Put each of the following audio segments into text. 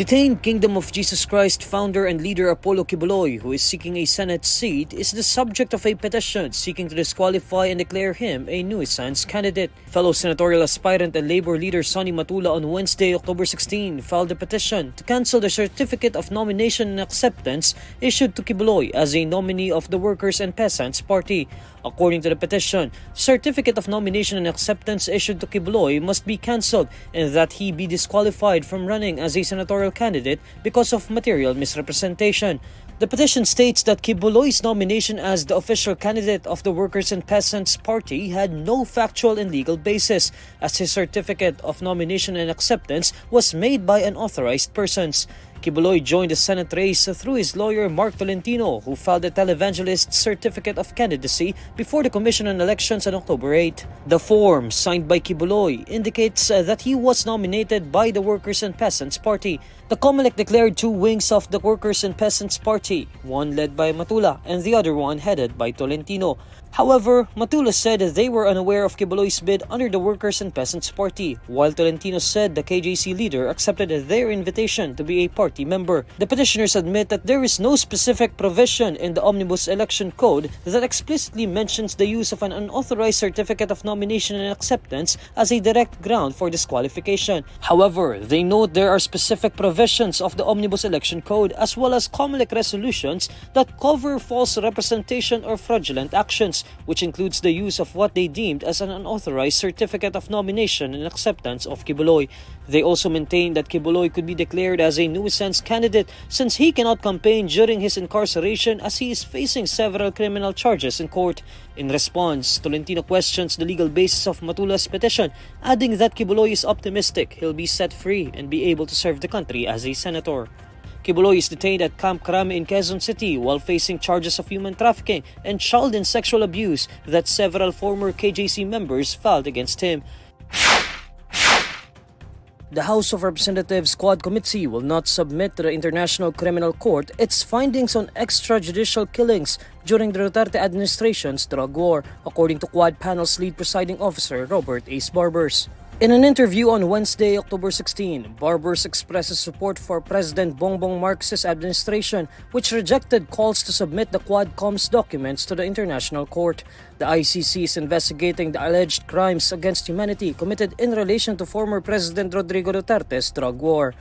Detained Kingdom of Jesus Christ founder and leader Apollo Quiboloy, who is seeking a Senate seat, is the subject of a petition seeking to disqualify and declare him a nuisance candidate. Fellow senatorial aspirant and Labor leader Sonny Matula on Wednesday, October 16, filed a petition to cancel the certificate of nomination and acceptance issued to Quiboloy as a nominee of the Workers and Peasants Party. According to the petition, certificate of nomination and acceptance issued to Quiboloy must be cancelled and that he be disqualified from running as a senatorial candidate because of material misrepresentation. The petition states that Quiboloy's nomination as the official candidate of the Workers and Peasants Party had no factual and legal basis, as his certificate of nomination and acceptance was made by unauthorized persons. Quiboloy joined the Senate race through his lawyer Mark Tolentino, who filed a televangelist certificate of candidacy before the Commission on Elections on October 8. The form, signed by Quiboloy, indicates that he was nominated by the Workers and Peasants Party. The COMELEC declared two wings of the Workers and Peasants Party, one led by Matula and the other one headed by Tolentino. However, Matula said they were unaware of Quiboloy's bid under the Workers and Peasants Party, while Tolentino said the KJC leader accepted their invitation to be a party member. The petitioners admit that there is no specific provision in the Omnibus Election Code that explicitly mentions the use of an unauthorized certificate of nomination and acceptance as a direct ground for disqualification. However, they note there are specific provisions of the Omnibus Election Code as well as COMELEC resolutions that cover false representation or fraudulent actions, which includes the use of what they deemed as an unauthorized certificate of nomination and acceptance of Quiboloy. They also maintain that Quiboloy could be declared as a nuisance candidate since he cannot campaign during his incarceration as he is facing several criminal charges in court. In response, Tolentino questions the legal basis of Matula's petition, adding that Quiboloy is optimistic he'll be set free and be able to serve the country as a senator. Quiboloy is detained at Camp Crame in Quezon City while facing charges of human trafficking and child and sexual abuse that several former KJC members filed against him. The House of Representatives Quad Committee will not submit to the International Criminal Court its findings on extrajudicial killings during the Duterte administration's drug war, according to Quad Panel's lead presiding officer Robert Ace Barbers. In an interview on Wednesday, October 16, Barbers expresses support for President Bongbong Marcos' administration, which rejected calls to submit the Quadcom's documents to the International Court. The ICC is investigating the alleged crimes against humanity committed in relation to former President Rodrigo Duterte's drug war.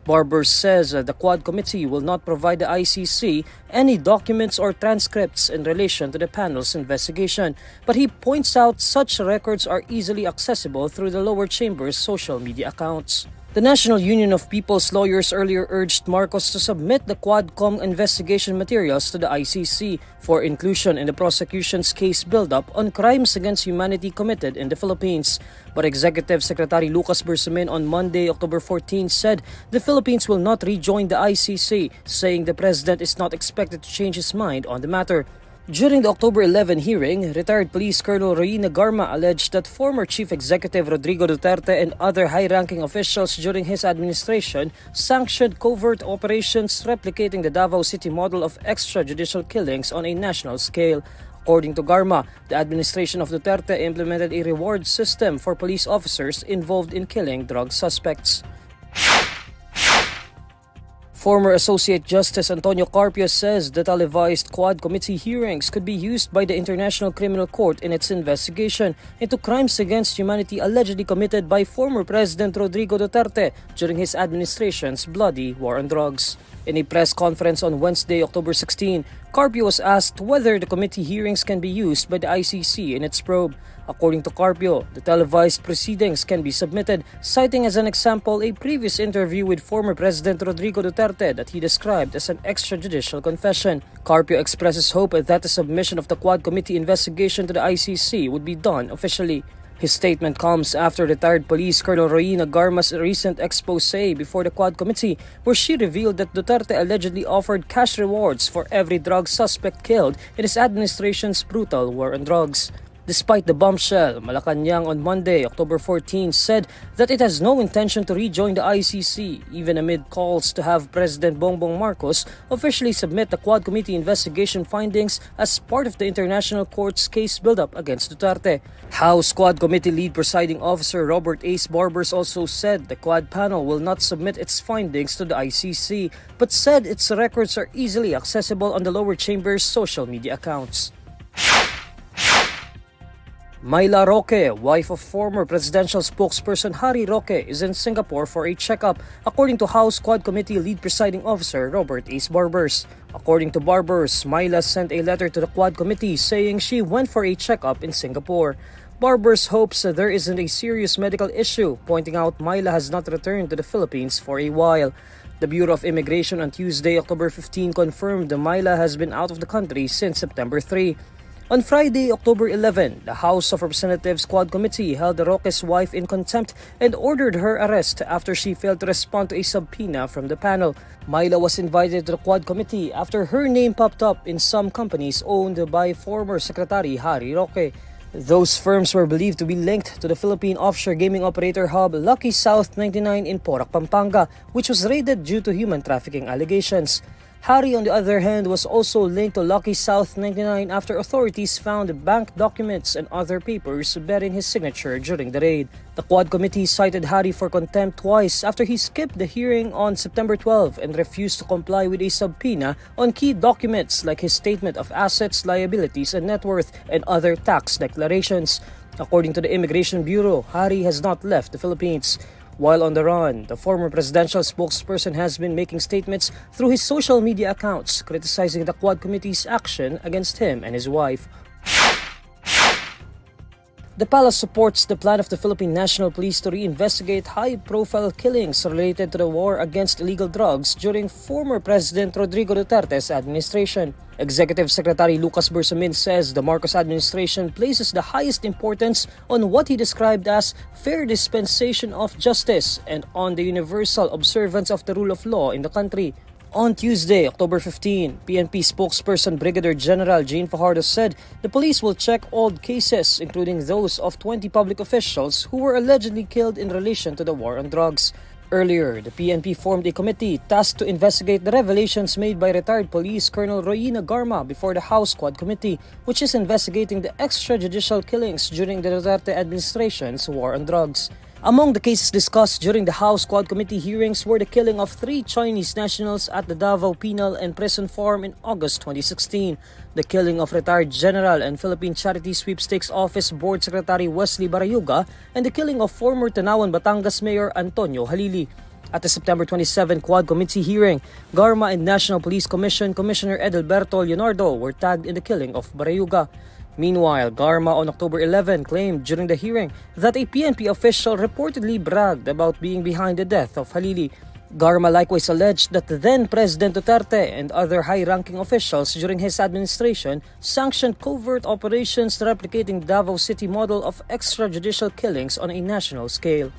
Barbers says the Quad Committee will not provide the ICC any documents or transcripts in relation to the panel's investigation, but he points out such records are easily accessible through the lower chamber's social media accounts. The National Union of People's Lawyers earlier urged Marcos to submit the Quadcom investigation materials to the ICC for inclusion in the prosecution's case build-up on crimes against humanity committed in the Philippines. But Executive Secretary Lucas Bersamin on Monday, October 14, said the Philippines will not rejoin the ICC, saying the president is not expected to change his mind on the matter. During the October 11 hearing, retired Police Colonel Reyna Garma alleged that former Chief Executive Rodrigo Duterte and other high-ranking officials during his administration sanctioned covert operations replicating the Davao City model of extrajudicial killings on a national scale. According to Garma, the administration of Duterte implemented a reward system for police officers involved in killing drug suspects. Former Associate Justice Antonio Carpio says the televised Quad Committee hearings could be used by the International Criminal Court in its investigation into crimes against humanity allegedly committed by former President Rodrigo Duterte during his administration's bloody war on drugs. In a press conference on Wednesday, October 16, Carpio was asked whether the committee hearings can be used by the ICC in its probe. According to Carpio, the televised proceedings can be submitted, citing as an example a previous interview with former President Rodrigo Duterte that he described as an extrajudicial confession. Carpio expresses hope that the submission of the Quad Committee investigation to the ICC would be done officially. His statement comes after retired Police Colonel Reyna Garma's recent expose before the Quad Committee, where she revealed that Duterte allegedly offered cash rewards for every drug suspect killed in his administration's brutal war on drugs. Despite the bombshell, Malacanang on Monday, October 14, said that it has no intention to rejoin the ICC, even amid calls to have President Bongbong Marcos officially submit the Quad Committee investigation findings as part of the International Court's case buildup against Duterte. House Quad Committee Lead Presiding Officer Robert Ace Barbers also said the Quad panel will not submit its findings to the ICC, but said its records are easily accessible on the lower chamber's social media accounts. Mylah Roque, wife of former presidential spokesperson Harry Roque, is in Singapore for a checkup, according to House Quad Committee Lead Presiding Officer Robert Ace Barbers. According to Barbers, Mylah sent a letter to the Quad Committee saying she went for a checkup in Singapore. Barbers hopes there isn't a serious medical issue, pointing out Mylah has not returned to the Philippines for a while. The Bureau of Immigration on Tuesday, October 15, confirmed that Mylah has been out of the country since September 3. On Friday, October 11, the House of Representatives Quad Committee held the Roque's wife in contempt and ordered her arrest after she failed to respond to a subpoena from the panel. Mylah was invited to the Quad Committee after her name popped up in some companies owned by former Secretary Harry Roque. Those firms were believed to be linked to the Philippine offshore gaming operator hub Lucky South 99 in Porac, Pampanga, which was raided due to human trafficking allegations. Harry, on the other hand, was also linked to Lucky South 99 after authorities found bank documents and other papers bearing his signature during the raid. The Quad Committee cited Harry for contempt twice after he skipped the hearing on September 12 and refused to comply with a subpoena on key documents like his statement of assets, liabilities, and net worth, and other tax declarations. According to the Immigration Bureau, Harry has not left the Philippines. While on the run, the former presidential spokesperson has been making statements through his social media accounts criticizing the Quad Committee's action against him and his wife. The palace supports the plan of the Philippine National Police to reinvestigate high-profile killings related to the war against illegal drugs during former President Rodrigo Duterte's administration. Executive Secretary Lucas Bersamin says the Marcos administration places the highest importance on what he described as fair dispensation of justice and on the universal observance of the rule of law in the country. On Tuesday, October 15, PNP spokesperson Brigadier General Jean Fajardo said the police will check old cases, including those of 20 public officials who were allegedly killed in relation to the war on drugs. Earlier, the PNP formed a committee tasked to investigate the revelations made by retired Police Colonel Royina Garma before the House Quad Committee, which is investigating the extrajudicial killings during the Duterte administration's war on drugs. Among the cases discussed during the House Quad Committee hearings were the killing of 3 Chinese nationals at the Davao Penal and Prison Farm in August 2016, the killing of retired General and Philippine Charity Sweepstakes Office Board Secretary Wesley Barayuga, and the killing of former Tanawan Batangas Mayor Antonio Halili. At the September 27 Quad Committee hearing, Garma and National Police Commission Commissioner Edelberto Leonardo were tagged in the killing of Barayuga. Meanwhile, Garma on October 11 claimed during the hearing that a PNP official reportedly bragged about being behind the death of Halili. Garma likewise alleged that then-President Duterte and other high-ranking officials during his administration sanctioned covert operations replicating the Davao City model of extrajudicial killings on a national scale.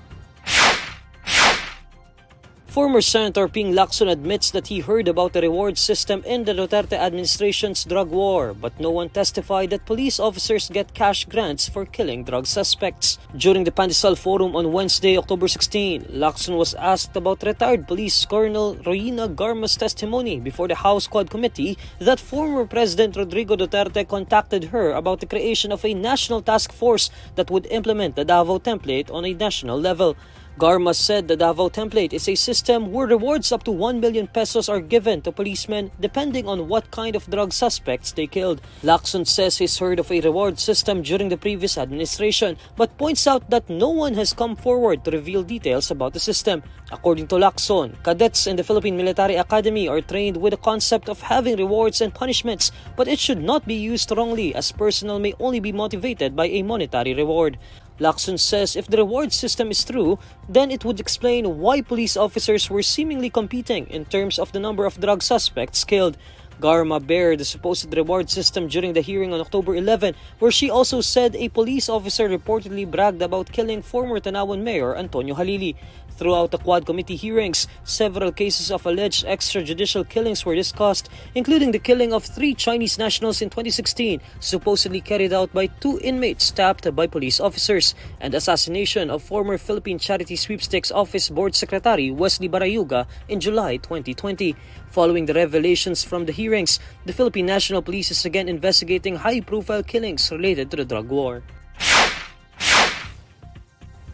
Former Senator Ping Lacson admits that he heard about the reward system in the Duterte administration's drug war, but no one testified that police officers get cash grants for killing drug suspects. During the Pandesal Forum on Wednesday, October 16, Lacson was asked about retired Police Colonel Royina Garma's testimony before the House Quad Committee that former President Rodrigo Duterte contacted her about the creation of a national task force that would implement the Davao template on a national level. Garma said the Davao template is a system where rewards up to 1 million pesos are given to policemen depending on what kind of drug suspects they killed. Lacson says he's heard of a reward system during the previous administration, but points out that no one has come forward to reveal details about the system. According to Lacson, cadets in the Philippine Military Academy are trained with the concept of having rewards and punishments, but it should not be used wrongly as personnel may only be motivated by a monetary reward. Lacson says if the reward system is true, then it would explain why police officers were seemingly competing in terms of the number of drug suspects killed. Garma bared the supposed reward system during the hearing on October 11, where she also said a police officer reportedly bragged about killing former Tanawan Mayor Antonio Halili. Throughout the Quad Committee hearings, several cases of alleged extrajudicial killings were discussed, including the killing of 3 Chinese nationals in 2016, supposedly carried out by 2 inmates tapped by police officers, and assassination of former Philippine Charity Sweepstakes Office Board Secretary Wesley Barayuga in July 2020. Following the revelations from the hearings, the Philippine National Police is again investigating high-profile killings related to the drug war.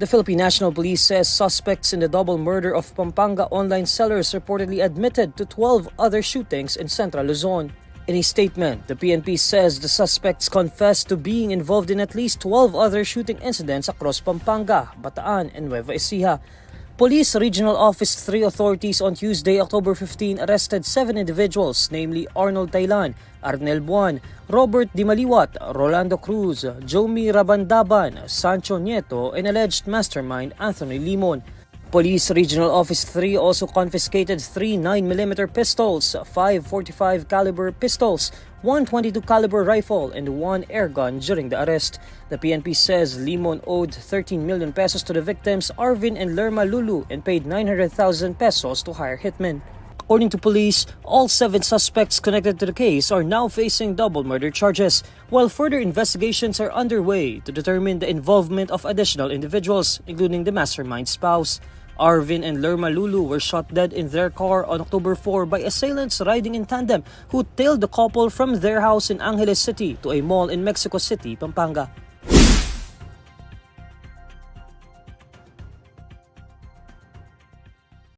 The Philippine National Police says suspects in the double murder of Pampanga online sellers reportedly admitted to 12 other shootings in Central Luzon. In a statement, the PNP says the suspects confessed to being involved in at least 12 other shooting incidents across Pampanga, Bataan, and Nueva Ecija. Police Regional Office 3 authorities on Tuesday, October 15, arrested 7 individuals, namely Arnold Taylan, Arnel Buan, Robert Di Maliwat, Rolando Cruz, Jomi Rabandaban, Sancho Nieto, and alleged mastermind Anthony Limon. Police Regional Office 3 also confiscated 3 9mm pistols, 5 .45 caliber pistols, 1 .22 caliber rifle, and 1 airgun during the arrest. The PNP says Limon owed 13 million pesos to the victims Arvin and Lerma Lulu and paid 900,000 pesos to hire hitmen. According to police, all 7 suspects connected to the case are now facing double murder charges, while further investigations are underway to determine the involvement of additional individuals, including the mastermind spouse. Arvin and Lerma Lulu were shot dead in their car on October 4 by assailants riding in tandem who tailed the couple from their house in Angeles City to a mall in Mexico City, Pampanga.